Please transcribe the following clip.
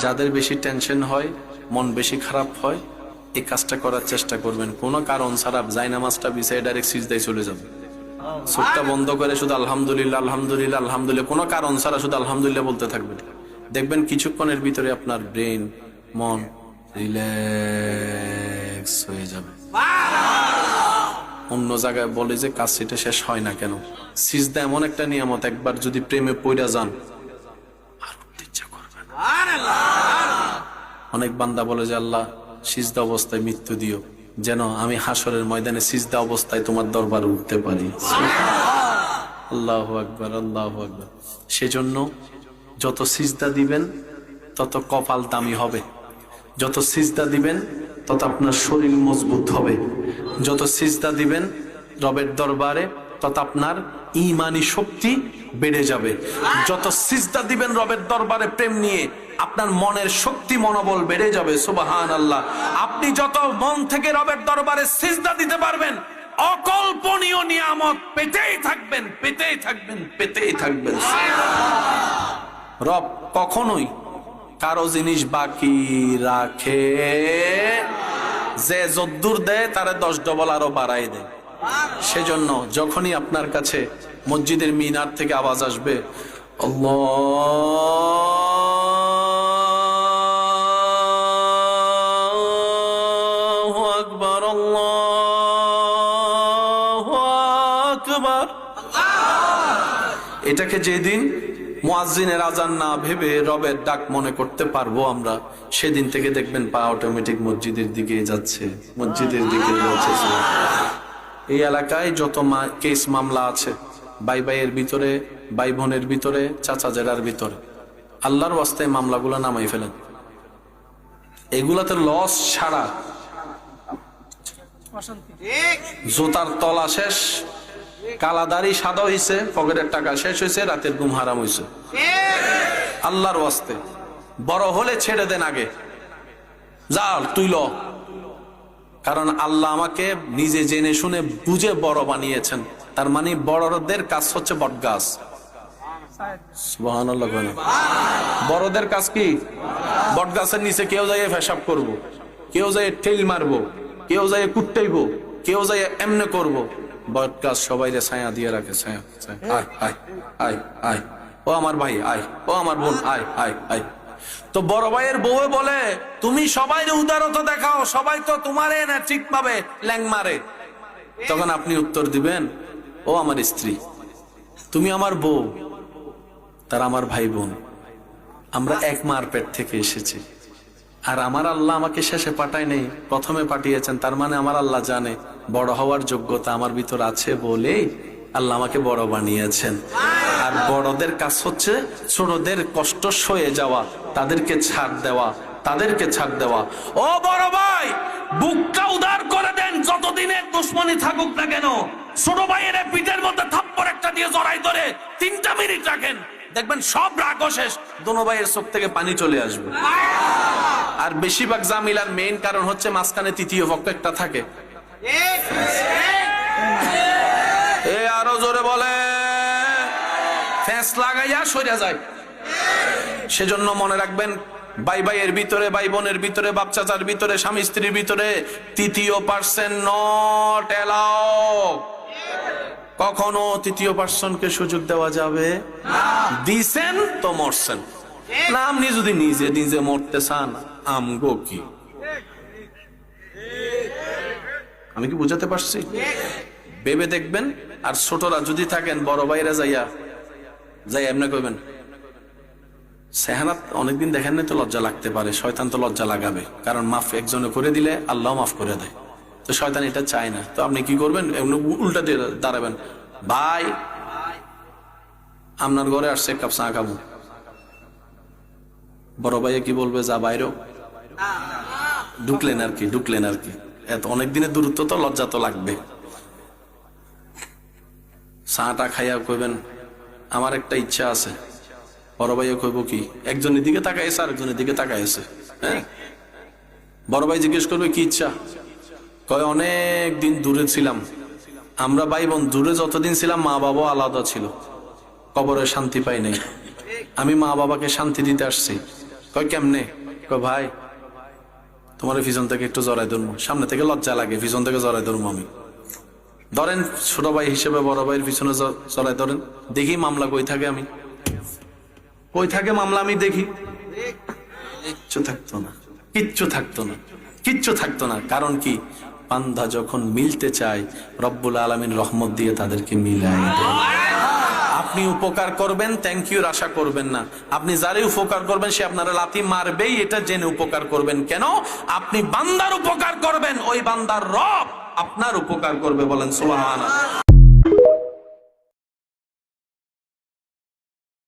যাদের বেশি টেনশন হয়, মন বেশি খারাপ হয়, এই কাজটা করার চেষ্টা করবেন। কোনো কারণ ছাড়া জায়নামাজটা বিছায় ডাইরেক্ট সিজদায় চলে যাবে। চোখটা বন্ধ করে শুধু আলহামদুলিল্লাহ আলহামদুলিল্লাহ আলহামদুলিল্লাহ, কোনো কারণ ছাড়া শুধু আলহামদুলিল্লাহ বলতে থাকবেন। দেখবেন কিছুক্ষণের ভিতরে আপনার ব্রেন, মন রিল্যাক্স হয়ে যাবে। অন্য জায়গায় বলে যে কাজ সেটা শেষ হয় না কেন? সিজদা এমন একটা নিয়ামত, একবার যদি প্রেমে পইড়া যান আর উঠতে ইচ্ছা করবে না। অনেক বান্দা বলে যে আল্লাহ সিজদা অবস্থায় মৃত্যু দিও, যেন আমি হাসরের ময়দানে সিজদা অবস্থায় তোমার দরবারে উঠতে পারি। আল্লাহু আকবার, আল্লাহু আকবার। সেজন্য যত সিজদা দিবেন তত কপাল দামি হবে, যত সিজদা দিবেন তত আপনার শরীর মজবুত হবে, যত সিজদা দিবেন রবের দরবারে তত আপনার ঈমানি শক্তি বেড়ে যাবে। যত সিজদা দিবেন রবের দরবারে প্রেম নিয়ে, আপনার মনের শক্তি মনোবল বেড়ে যাবে। সুবহানাল্লাহ। আপনি যত মন থেকে রবের দরবারে সিজদা দিতে পারবেন, অকল্পনীয় নিয়ামত পেতেই থাকবেন, পেতেই থাকবেন, পেতেই থাকবেন। রব কখনোই কারো জিনিস বাকি রাখে, যে যদ্দুর দেয় তারে 10 ডবল আরো বাড়াই দেয়। সেজন্য যখনই আপনার কাছে মসজিদের মিনার থেকে আওয়াজ আসবে আল্লাহু আকবার, আল্লাহু আকবার, এটাকে যেদিন মুয়াজ্জিনের আজান না ভেবে রবের ডাক মনে করতে পারবো আমরা, সেদিন থেকে দেখবেন পা অটোমেটিক মসজিদের দিকে যাচ্ছে, মসজিদের দিকে যাচ্ছে। এই এলাকায় যত কেস মামলা আছে, ভাই ভাইয়ের ভিতরে, ভাই বোনের ভিতরে, চাচা জেরার ভিতরে, আল্লাহর ওয়াস্তায় মামলাগুলো নামাই ফেলেন। এগুলাতে লস ছাড়া জুতার তলা শেষ, কালাদারি সাদা হইছে, পকেটের টাকা শেষ হয়েছে, রাতের ঘুম হারাম হইছে। আল্লাহর ওয়াস্তে বড় হলে ছেড়ে দেন আগে, যাও তুই ল। কারণ আল্লাহ আমাকে নিজে জেনে শুনে বুঝে বড় বানিয়েছেন। তার মানে বড়দের কাজ হচ্ছে বটগাছ। সুবহানাল্লাহ। বড়দের কাজ কি? বটগাছের নিচে কেউ যাই পেশাব করবো, কেউ যাই টেল মারবো, কেউ যাই কুট্টাইবো, কেউ যাই এমনে করবো। বটগাছ সবাই ছায়া দিয়ে রাখে। ছায়া, আয় আয় আয় আয়, ও আমার ভাই আয়, ও আমার বোন আয় আয় আয়। তো বড় ভাইয়ের বউ বলে তুমি সবাই উদারতা দেখাও, সবাই তো তোমারে না ঠিক পাবে ল্যাং মারে। তখন আপনি উত্তর দিবেন ও আমার স্ত্রী, তুমি আমার বউ, তার আমার ভাই বোন, আমরা এক মার পেট থেকে এসেছি। আর আমার আল্লাহ আমাকে শেষে পাঠায় নেই, প্রথমে পাঠিয়েছেন। তার মানে আমার আল্লাহ জানে বড় হওয়ার যোগ্যতা আমার ভিতর আছে বলেই আল্লাহ আমাকে বড় বানিয়েছেন। আর বড়দের কাজ হচ্ছে ছোটদের কষ্ট সয়ে যাওয়া, তাদেরকে ছাড় দেওয়া, তাদেরকে ছাড় দেওয়া। ও বড় ভাই, বুকটা উদার করে দেন, যতদিনের দুশ্মনী থাকুক না কেন। ছোট ভাইয়ের পিঠের মধ্যে থাপ্পড় একটা দিয়ে জড়াই ধরে 3টা মিনিট রাখেন, দেখবেন সব রাগ শেষ, দোনো ভাইয়ের চোখ থেকে পানি চলে আসবে। আর বেশিরভাগ জামিলার মেইন কারণ হচ্ছে মাঝখানে তৃতীয় পক্ষ একটা থাকে। আরো জোরে বলে, ফ্যাঁস লাগাইয়া সরে যায়। সেজন্য মনে রাখবেন, ভাই ভাইয়ের ভিতরে, ভাই বোনের ভিতরে, বাপ চাচার ভিতরে, স্বামী স্ত্রীর ভিতরে তৃতীয় পার্সন নট অ্যালাউড। কখনো তৃতীয় পার্সনকে সুযোগ দেওয়া যাবে দিছেন তো মরছেন না। আপনি যদি নিজে নিজে মরতে চান, আমগো কি? আমি কি বুঝাতে পারছি? ভেবে দেখবেন। আর ছোটরা যদি থাকেন, বড় ভাইরা যাইয়া এমনি করবেন। সেহানাত অনেকদিন দেখেন না তো লজ্জা লাগতে পারে, শয়তান তো লজ্জা লাগাবে, কারণ মাফ একজনে করে দিলে আল্লাহ মাফ করে দেয়। তো শয়তান এটা চায় না। তো আপনি কি করবেন? উল্টা দিয়ে দাঁড়াবেন, ভাই আপনার ঘরে আসছে, এক কাপ চা খাবো। বড় ভাইয়া কি বলবে? যা বাইরেও। ঢুকলেন আর কি, ঢুকলেন আর কি। এত অনেক দিনের দূরত্ব তো লজ্জা তো লাগবে। চাটা খাইয়া কইবেন আমার একটা ইচ্ছা আছে। বড় ভাইয়া কইব কি? একজনের দিকে তাকাইছে, আরেকজনের দিকে তাকাইছে। হ্যাঁ, বড় ভাই জিজ্ঞেস করবে কি ইচ্ছা? কয় অনেক দিন দূরে ছিলাম আমরা, ভাই বোন দূরে যতদিন ছিলাম মা বাবা আলাদা ছিল, কবরে শান্তি পাই নাই, আমি মা বাবাকে শান্তি দিতে আসছি। কয় কেমনে? কয় ভাই তোমার পিছন থেকে একটু জড়াই ধরবো, সামনে থেকে লজ্জা লাগে, পিছন থেকে জড়াই ধরবো আমি। ধরেন ছোট ভাই হিসেবে বড় ভাইয়ের পিছনে জড়াই ধরেন, দেখি মামলা কই থাকে, আমি কই থাকে মামলা, আমি দেখি কিচ্ছু থাকতো না, কিচ্ছু থাকতো না, কিচ্ছু থাকতো না। কারণ কি, বান্দা যখন মিলতে চায় রব্বুল আলামিন রহমত দিয়ে তাদেরকে মিলাই দেয়। আপনি উপকার করবেন, থ্যাংক ইউর আশা করবেন না। আপনি যারে উপকার করবেন সে আপনারা লাথি মারবেই, এটা জেনে উপকার করবেন। কেন? আপনি বান্দার উপকার করবেন, ওই বান্দার রব আপনার উপকার করবে। বলেন সুবহানাল্লাহ।